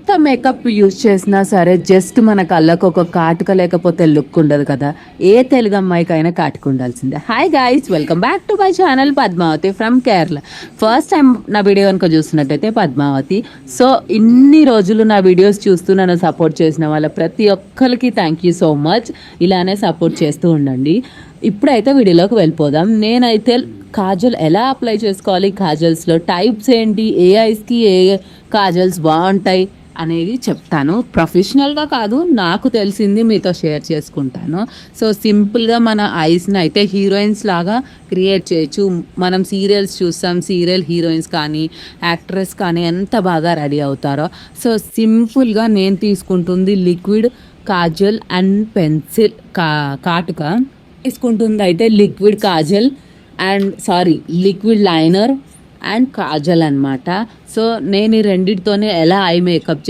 ఎంత makeup use చేసినా సరే జస్ట్ మన కళ్ళకు ఒక కాటుక లేకపోతే లుక్ ఉండదు కదా. ఏ తెలుగు అమ్మాయికైనా కాటుక ఉండాల్సిందే. Hi guys, welcome back to my channel Padmavati from Kerala. First time నా వీడియో కనుక చూస్తున్నట్టయితే పద్మావతి. సో ఇన్ని రోజులు నా వీడియోస్ చూస్తూ నన్ను సపోర్ట్ చేసిన వాళ్ళ ప్రతి ఒక్కరికి థ్యాంక్ యూ సో మచ్. ఇలానే సపోర్ట్ చేస్తూ ఉండండి. ఇప్పుడైతే వీడియోలోకి వెళ్ళిపోదాం. నేనైతే కాజల్ ఎలా అప్లై చేసుకోవాలి, కాజల్స్లో టైప్స్ ఏంటి, ఏ ఐస్కి ఏ కాజల్స్ బాగుంటాయి అనేది చెప్తాను. ప్రొఫెషనల్గా కాదు, నాకు తెలిసింది మీతో షేర్ చేసుకుంటాను. సో సింపుల్గా మన ఐస్ని అయితే హీరోయిన్స్ లాగా క్రియేట్ చేయొచ్చు. మనం సీరియల్స్ చూస్తాం, సీరియల్ హీరోయిన్స్ కానీ యాక్ట్రెస్ కానీ ఎంత బాగా రెడీ అవుతారో. సో సింపుల్గా నేను తీసుకుంటుంది లిక్విడ్ కాజల్ అండ్ పెన్సిల్ కాటుక తీసుకుంటుంది అయితే liquid kajal and liquid liner and kajal అనమాట. సో నేను ఈ రెండింటితోనే ఎలా eye makeup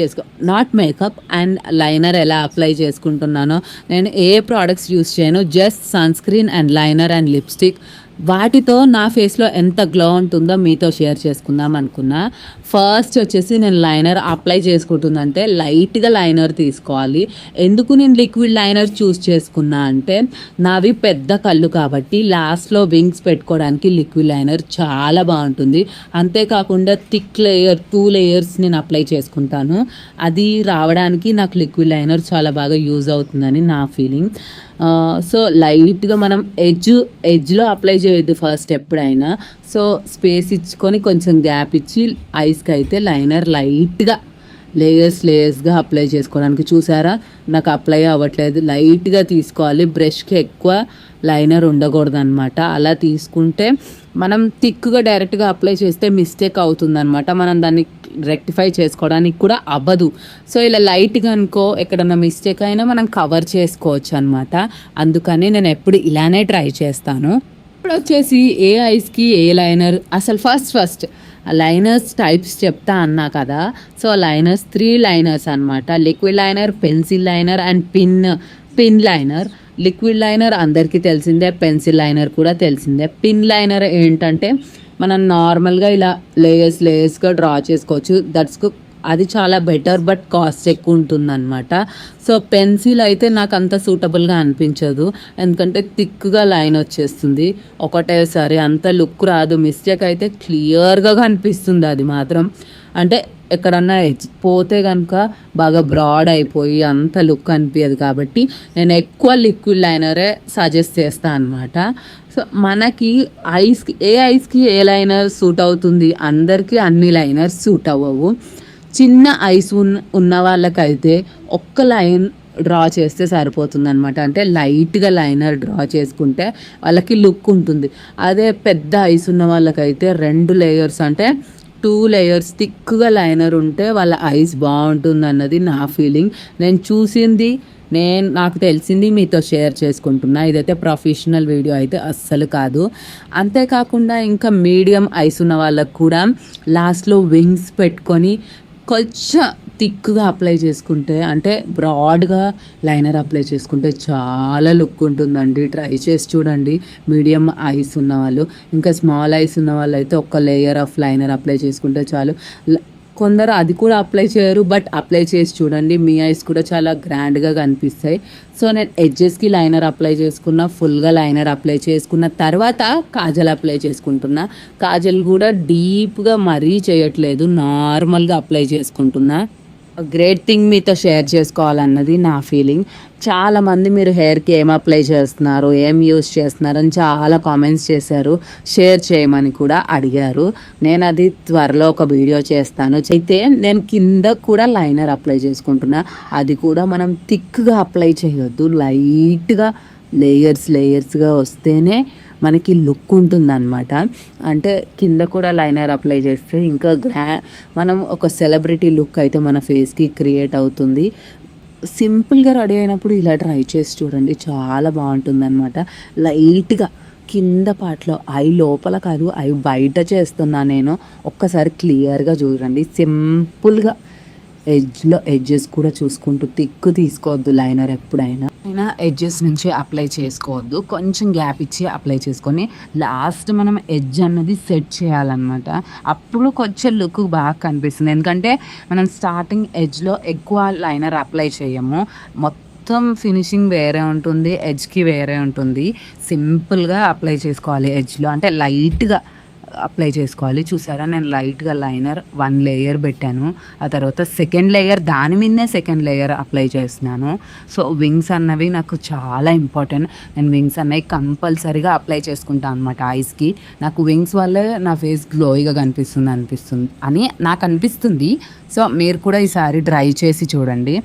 not makeup and liner ఎలా అప్లై చేసుకుంటున్నానో, నేను ఏ ప్రోడక్ట్స్ యూస్ చేయను, just sunscreen and liner and lipstick. వాటితో నా ఫేస్లో ఎంత గ్లో ఉంటుందో మీతో షేర్ చేసుకుందాం అనుకున్నా. ఫస్ట్ వచ్చేసి నేను లైనర్ అప్లై చేసుకుంటుందంటే లైట్గా లైనర్ తీసుకోవాలి. ఎందుకు నేను లిక్విడ్ లైనర్ చూస్ చేసుకున్నా అంటే నావి పెద్ద కళ్ళు కాబట్టి లాస్ట్లో వింగ్స్ పెట్టుకోవడానికి లిక్విడ్ లైనర్ చాలా బాగుంటుంది. అంతేకాకుండా థిక్ లేయర్ 2 లేయర్స్ నేను అప్లై చేసుకుంటాను. అది రావడానికి నాకు లిక్విడ్ లైనర్ చాలా బాగా యూజ్ అవుతుందని నా ఫీలింగ్. సో లైట్గా మనం ఎడ్జ్లో అప్లై చేయొద్దు ఫస్ట్ ఎప్పుడైనా. సో స్పేస్ ఇచ్చుకొని కొంచెం గ్యాప్ ఇచ్చి ఐస్కి అయితే లైనర్ లైట్గా లేయర్స్గా అప్లై చేసుకోవడానికి. చూసారా, నాకు అప్లై అవ్వట్లేదు. లైట్గా తీసుకోవాలి, బ్రష్కి ఎక్కువ లైనర్ ఉండకూడదు అనమాట. అలా తీసుకుంటే మనం థిక్గా డైరెక్ట్గా అప్లై చేస్తే మిస్టేక్ అవుతుందన్నమాట. మనం దాన్ని రెక్టిఫై చేసుకోవడానికి కూడా అవ్వదు. సో ఇలా లైట్గా అనుకో ఎక్కడన్నా మిస్టేక్ అయినా మనం కవర్ చేసుకోవచ్చు అనమాట. అందుకని నేను ఎప్పుడు ఇలానే ట్రై చేస్తాను. ఇప్పుడు వచ్చేసి ఏ ఐస్కి ఏ లైనర్, అసలు ఫస్ట్ లైనర్స్ టైప్స్ చెప్తా అన్నా కదా. సో లైనర్స్ 3 లైనర్స్ అనమాట. Liquid liner, pencil liner and pin liner. Liquid liner అందరికీ తెలిసిందే, పెన్సిల్ లైనర్ కూడా తెలిసిందే. పిన్ లైనర్ ఏంటంటే మనం నార్మల్గా ఇలా లేయర్స్గా డ్రా చేసుకోవచ్చు. అది చాలా బెటర్, బట్ కాస్ట్ ఎక్కువ ఉంటుందన్నమాట. సో పెన్సిల్ అయితే నాకు అంత సూటబుల్గా అనిపించదు, ఎందుకంటే థిక్గా లైన్ వచ్చేస్తుంది ఒకటేసారి, అంత లుక్ రాదు. మిస్టేక్ అయితే క్లియర్గా కనిపిస్తుంది. అది మాత్రం అంటే ఎక్కడన్నా పోతే కనుక బాగా బ్రాడ్ అయిపోయి అంత లుక్ అనిపించదు. కాబట్టి నేను ఎక్కువ లిక్విడ్ లైనరే సజెస్ట్ చేస్తాను అనమాట. సో మనకి ఏ ఐస్కి ఏ లైనర్ సూట్ అవుతుంది, అందరికీ అన్ని లైనర్స్ సూట్ అవ్వవు. చిన్న ఐస్ ఉన్న వాళ్ళకైతే ఒక్క లైన్ డ్రా చేస్తే సరిపోతుంది అనమాట. అంటే లైట్గా లైనర్ డ్రా చేసుకుంటే వాళ్ళకి లుక్ ఉంటుంది. అదే పెద్ద ఐస్ ఉన్న వాళ్ళకైతే 2 లేయర్స్ అంటే 2 లేయర్స్ థిక్గా లైనర్ ఉంటే వాళ్ళ ఐస్ బాగుంటుంది అన్నది నా ఫీలింగ్. నేను చూసింది, నాకు తెలిసింది మీతో షేర్ చేసుకుంటున్నా. ఇదైతే ప్రొఫెషనల్ వీడియో అయితే అస్సలు కాదు. అంతేకాకుండా ఇంకా మీడియం ఐస్ ఉన్న వాళ్ళకు కూడా లాస్ట్లో వింగ్స్ పెట్టుకొని కొంచెం థిక్గా అప్లై చేసుకుంటే, అంటే బ్రాడ్గా లైనర్ అప్లై చేసుకుంటే చాలా లుక్ ఉంటుందండి. ట్రై చేసి చూడండి మీడియం ఐస్ ఉన్నవాళ్ళు. ఇంకా స్మాల్ ఐస్ ఉన్న వాళ్ళు అయితే ఒక లేయర్ ఆఫ్ లైనర్ అప్లై చేసుకుంటే చాలు. కొందరు అది కూడా అప్లై చేయరు, బట్ అప్లై చేసి చూడండి, మీ ఐస్ కూడా చాలా గ్రాండ్గా కనిపిస్తాయి. సో నేను ఎడ్జెస్కి లైనర్ అప్లై చేసుకున్నా, ఫుల్గా లైనర్ అప్లై చేసుకున్న తర్వాత కాజల్ అప్లై చేసుకుంటున్నా. కాజల్ కూడా డీప్గా మరీ చేయట్లేదు, నార్మల్గా అప్లై చేసుకుంటున్నా. గ్రేట్ థింగ్ మీతో షేర్ చేసుకోవాలన్నది నా ఫీలింగ్. చాలామంది మీరు హెయిర్కి ఏం అప్లై చేస్తున్నారు, ఏం యూస్ చేస్తున్నారు అని చాలా కామెంట్స్ చేశారు. షేర్ చేయమని కూడా అడిగారు. నేను అది త్వరలో ఒక వీడియో చేస్తాను. అయితే నేను కింద కూడా లైనర్ అప్లై చేసుకుంటున్నా. అది కూడా మనం థిక్గా అప్లై చేయొద్దు, లైట్గా లేయర్స్గా వస్తేనే మనకి లుక్ ఉంటుందన్నమాట. అంటే కింద కూడా లైనర్ అప్లై చేస్తే ఇంకా మనం ఒక సెలబ్రిటీ లుక్ అయితే మన ఫేస్కి క్రియేట్ అవుతుంది. సింపుల్గా రెడీ అయినప్పుడు ఇలా ట్రై చేసి చూడండి, చాలా బాగుంటుంది అనమాట. లైట్గా కింద పార్ట్లో, ఐ లోపల కాదు, ఐ బయట చేస్తున్నా నేను. ఒక్కసారి క్లియర్గా చూడండి. సింపుల్గా ఎడ్జెస్ కూడా చూసుకుంటూ తిక్కు తీసుకోవద్దు లైనర్ ఎప్పుడైనా ఎడ్జెస్ నుంచి అప్లై చేసుకోవద్దు, కొంచెం గ్యాప్ ఇచ్చి అప్లై చేసుకొని లాస్ట్ మనం ఎడ్జ్ అన్నది సెట్ చేయాలన్నమాట. అప్పుడు కొంచెం లుక్ బాగా కనిపిస్తుంది, ఎందుకంటే మనం స్టార్టింగ్ ఎడ్జ్లో ఎక్కువ లైనర్ అప్లై చేయము, మొత్తం ఫినిషింగ్ వేరే ఉంటుంది, ఎడ్జ్కి వేరే ఉంటుంది. సింపుల్గా అప్లై చేసుకోవాలి ఎడ్జ్లో, అంటే లైట్గా అప్లై చేసుకోవాలి. చూసారా, నేను లైట్గా లైనర్ 1 లేయర్ పెట్టాను, ఆ తర్వాత సెకండ్ లేయర్ దాని మీదనే సెకండ్ లేయర్ అప్లై చేస్తున్నాను. సో వింగ్స్ అన్నవి నాకు చాలా ఇంపార్టెంట్, నేను వింగ్స్ అన్నవి కంపల్సరీగా అప్లై చేసుకుంటాను అనమాట ఐస్కి. నాకు వింగ్స్ వల్లే నా ఫేస్ గ్లోయిగా అనిపిస్తుంది అని నాకు అనిపిస్తుంది. సో మీరు కూడా ఈసారి ట్రై చేసి చూడండి.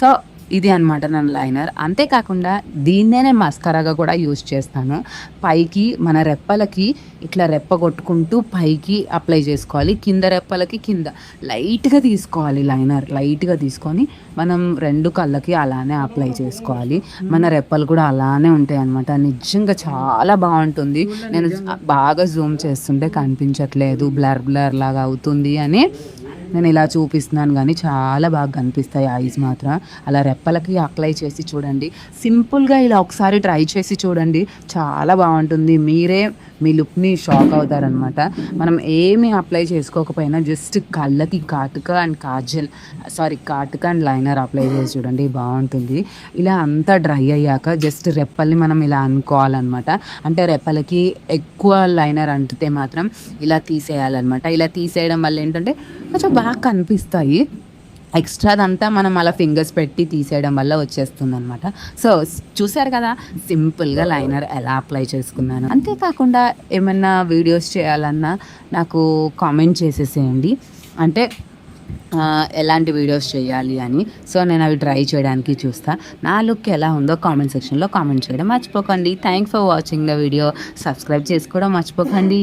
సో ఇది అనమాట నా లైనర్. అంతేకాకుండా దీన్నే నేను మస్కరాగా కూడా యూజ్ చేస్తాను. పైకి మన రెప్పలకి ఇట్లా రెప్ప కొట్టుకుంటూ పైకి అప్లై చేసుకోవాలి, కింద రెప్పలకి కింద లైట్గా తీసుకోవాలి లైనర్, లైట్గా తీసుకొని మనం 2 కళ్ళకి అలానే అప్లై చేసుకోవాలి. మన రెప్పలు కూడా అలానే ఉంటాయి అన్నమాట. నిజంగా చాలా బాగుంటుంది. నేను బాగా జూమ్ చేస్తుంటే కనిపించట్లేదు, బ్లర్ లాగా అవుతుంది అని నేను ఇలా చూపిస్తున్నాను, కానీ చాలా బాగా కనిపిస్తాయి ఐస్ మాత్రం. అలా రెప్పలకి అప్లై చేసి చూడండి, సింపుల్గా ఇలా ఒకసారి ట్రై చేసి చూడండి, చాలా బాగుంటుంది. మీరే మీ లుక్ని షాక్ అవుతారనమాట. మనం ఏమీ అప్లై చేసుకోకపోయినా జస్ట్ కళ్ళకి కాటుక అండ్ లైనర్ అప్లై చేసి చూడండి, బాగుంటుంది. ఇలా అంతా డ్రై అయ్యాక జస్ట్ రెప్పల్ని మనం ఇలా అనుకోవాలన్నమాట. అంటే రెప్పలకి ఎక్కువ లైనర్ అంటితే మాత్రం ఇలా తీసేయాలన్నమాట. ఇలా తీసేయడం వల్ల ఏంటంటే కొంచెం బాగా కనిపిస్తాయి. ఎక్స్ట్రాదంతా మనం అలా ఫింగర్స్ పెట్టి తీసేయడం వల్ల వచ్చేస్తుంది అనమాట. సో చూసారు కదా, సింపుల్గా లైనర్ ఎలా అప్లై చేసుకున్నాను. అంతేకాకుండా ఏమన్నా వీడియోస్ చేయాలన్నా నాకు కామెంట్ చేసేసేయండి, అంటే ఎలాంటి వీడియోస్ చేయాలి అని. సో నేను అవి ట్రై చేయడానికి చూస్తా. నా లుక్ ఎలా ఉందో కామెంట్ సెక్షన్లో కామెంట్ చేయడం మర్చిపోకండి. Thanks for watching the video. Subscribe చేసుకోవడం మర్చిపోకండి.